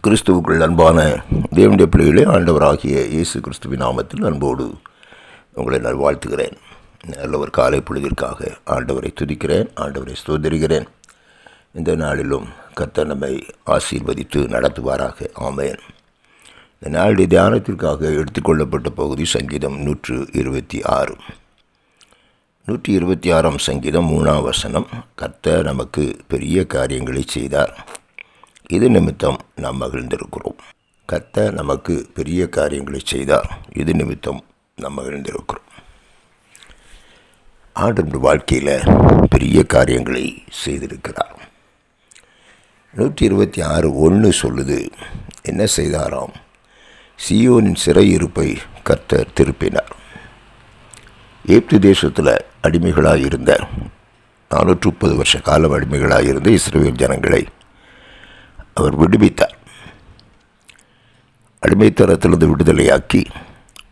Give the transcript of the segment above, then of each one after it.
கிறிஸ்துவுக்குள் அன்பான தேவனுடைய பிள்ளைகளே, ஆண்டவராகிய இயேசு கிறிஸ்துவின் நாமத்தில் அன்போடு உங்களை நான் வாழ்த்துகிறேன். நல்ல ஒரு காலை பொழுதிற்காக ஆண்டவரை துதிக்கிறேன், ஆண்டவரை ஸ்தோத்திரிக்கிறேன். இந்த நாளிலும் கர்த்தர் நம்மை ஆசீர்வதித்து நடத்துவாராக. ஆமென். இந்த நாளுடைய தியானத்திற்காக எடுத்துக்கொள்ளப்பட்ட பகுதி சங்கீதம் 126. 126ஆம் சங்கீதம் 3ஆம் வசனம். கர்த்தர் நமக்கு பெரிய காரியங்களை செய்தார், இது நிமித்தம் நாம் மகிழ்ந்திருக்கிறோம். கர்த்தர் நமக்கு பெரிய காரியங்களை செய்தார், இது நிமித்தம் நாம் மகிழ்ந்திருக்கிறோம். ஆண்டவர் வாழ்க்கையில் பெரிய காரியங்களை செய்திருக்கிறார். 126:1 சொல்லுது, என்ன செய்தாராம்? சீயோனின் சிறையிருப்பை கர்த்தர் திருப்பினார். எகிப்து தேசத்தில் அடிமைகளாக இருந்த 430 வருஷ காலம் அடிமைகளாக இருந்த இஸ்ரவேல் ஜனங்களை அவர் விடுவித்தார். அடிமைத்தனத்திலிருந்து விடுதலையாக்கி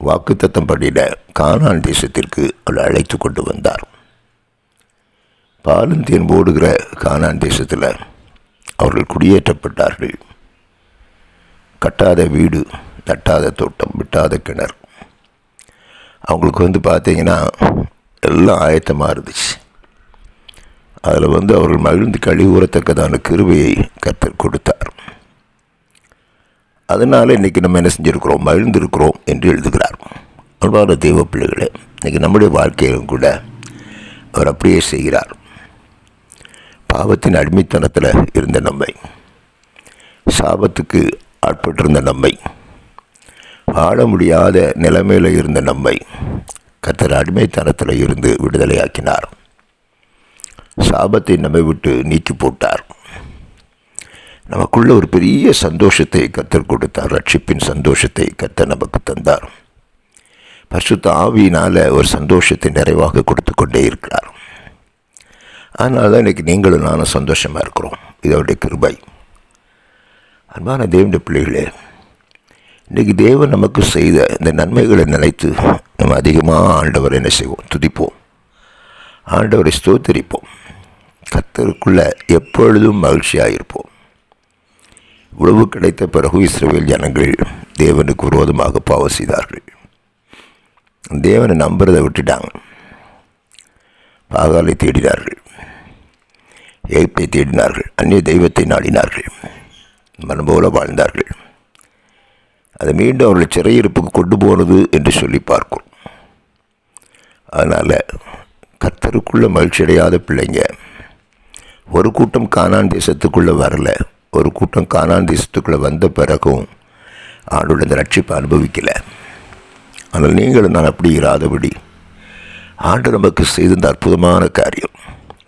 வாக்குத்தத்தம் பண்ணின கானான் தேசத்திற்கு அவர் அழைத்து கொண்டு வந்தார். பாலும் தேன் ஓடுகிற கானான் தேசத்தில் அவர்கள் குடியேற்றப்பட்டார்கள். கட்டாத வீடு, நட்டாத தோட்டம், விட்டாத கிணறு. அவங்களுக்கு பார்த்தீங்கன்னா எல்லாம் ஆயத்தமாக இருந்துச்சு. அதில் அவர்கள் மகிழ்ந்து கழிவுறத்தக்கதான கிருபையை கர்த்தர் கொடுத்தார். அதனால் இன்றைக்கி நம்ம என்ன செஞ்சுருக்கிறோம்? மகிழ்ந்திருக்கிறோம் என்று எழுதுகிறார். அன்பான தெய்வ பிள்ளைகளே, இன்றைக்கி நம்முடைய வாழ்க்கையிலும் கூட அவர் அப்படியே செய்கிறார். பாவத்தின் அடிமைத்தனத்தில் இருந்த நம்மை, சாபத்துக்கு ஆட்பட்டிருந்த நம்மை, வாழ முடியாத நிலைமையில் இருந்த நம்மை கர்த்தர் அடிமைத்தனத்தில் இருந்து விடுதலையாக்கினார். சாபத்தை நம்மை விட்டு நீக்கி போட்டார். நமக்குள்ள ஒரு பெரிய சந்தோஷத்தை கர்த்தர் கொடுத்தார். ரட்சிப்பின் சந்தோஷத்தை கர்த்தர் நமக்கு தந்தார். பரிசுத்த ஆவியினால் ஒரு சந்தோஷத்தை நிறைவாக கொடுத்து கொண்டே இருக்கிறார். அதனால தான் இன்றைக்கி நீங்களும் நானும் சந்தோஷமாக இருக்கிறோம். இது அவருடைய கிருபை. அன்பான தேவனுடைய பிள்ளைகளே, இன்றைக்கி தேவன் நமக்கு செய்த இந்த நன்மைகளை நினைத்து நம்ம அதிகமாக ஆண்டவரை என்ன செய்வோம்? துதிப்போம், ஆண்டவரை ஸ்தோத்தரிப்போம். கர்த்தருக்குள்ள எப்பொழுதும் மகிழ்ச்சியாக இருப்போம். உழவு கிடைத்த பிறகு இஸ்ரவேல் ஜனங்கள் தேவனுக்கு விரோதமாக பாவம் செய்தார்கள். தேவனை நம்புறதை விட்டுட்டாங்க. பாகாலை தேடினார்கள், ஏய்ப்பை தேடினார்கள், அந்நிய தெய்வத்தை நாடினார்கள், மனம் போல வாழ்ந்தார்கள். அதை மீண்டும் அவர்களை சிறையிருப்புக்கு கொண்டு போனது என்று சொல்லி பார்க்கிறோம். அதனால் கர்த்தருக்குள்ள மகிழ்ச்சி அடையாத பிள்ளைங்க, ஒரு கூட்டம் கானான் தேசத்துக்குள்ளே வரல, ஒரு கூட்டம் கானான் தேசத்துக்குள்ளே வந்த பிறகும் ஆண்டோட இந்த ரட்சிப்பை அனுபவிக்கலை. ஆனால் நீங்களும் நான் அப்படி இராதபடி ஆண்டு நமக்கு செய்த இந்த அற்புதமான காரியம்.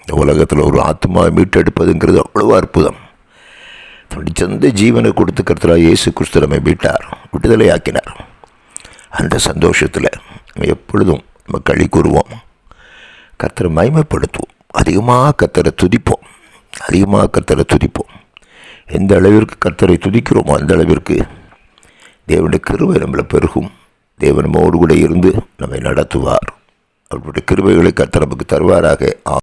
இந்த உலகத்தில் ஒரு ஆத்மாவை மீட்டெடுப்பதுங்கிறது அவ்வளோ அற்புதம். தன்னுடைய சொந்த ஜீவனை கொடுத்து கர்த்தராகிய இயேசு கிறிஸ்து நம்மை மீட்டார், விடுதலை ஆக்கினார். அந்த சந்தோஷத்தில் நம்ம எப்பொழுதும் நம்ம களி கூறுவோம், கர்த்தரை மகிமைப்படுத்துவோம், அதிகமாக கர்த்தரை துதிப்போம், அதிகமாக கர்த்தரை துதிப்போம். எந்த அளவிற்கு கர்த்தரை துதிக்கிறோமோ அந்த அளவிற்கு தேவனுடைய கிருபை நம்மளை பெருகும். தேவன் நம்மோடு கூட இருந்து நம்மை நடத்துவார். அவருடைய கிருபைகளை கர்த்தர் நமக்கு தருவாராக.